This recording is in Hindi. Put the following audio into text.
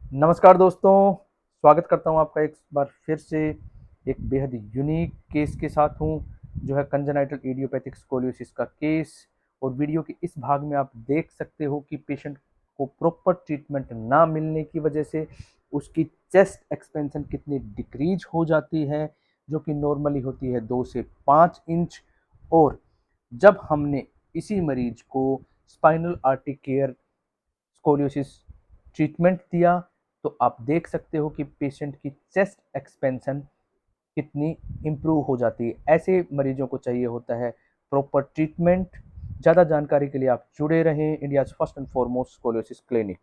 नमस्कार दोस्तों, स्वागत करता हूँ आपका एक बार फिर से एक बेहद यूनिक केस के साथ हूँ, जो है कंजेनाइटल इडियोपैथिक स्कोलियोसिस का केस। और वीडियो के इस भाग में आप देख सकते हो कि पेशेंट को प्रॉपर ट्रीटमेंट ना मिलने की वजह से उसकी चेस्ट एक्सपेंशन कितनी डिक्रीज हो जाती है, जो कि नॉर्मली होती है 2 से 5 इंच। और जब हमने इसी मरीज को स्पाइनल आर्टिकेयर स्कोलियोसिस ट्रीटमेंट दिया, तो आप देख सकते हो कि पेशेंट की चेस्ट एक्सपेंशन कितनी इम्प्रूव हो जाती है। ऐसे मरीजों को चाहिए होता है प्रॉपर ट्रीटमेंट। ज़्यादा जानकारी के लिए आप जुड़े रहें India's first and foremost scoliosis clinic.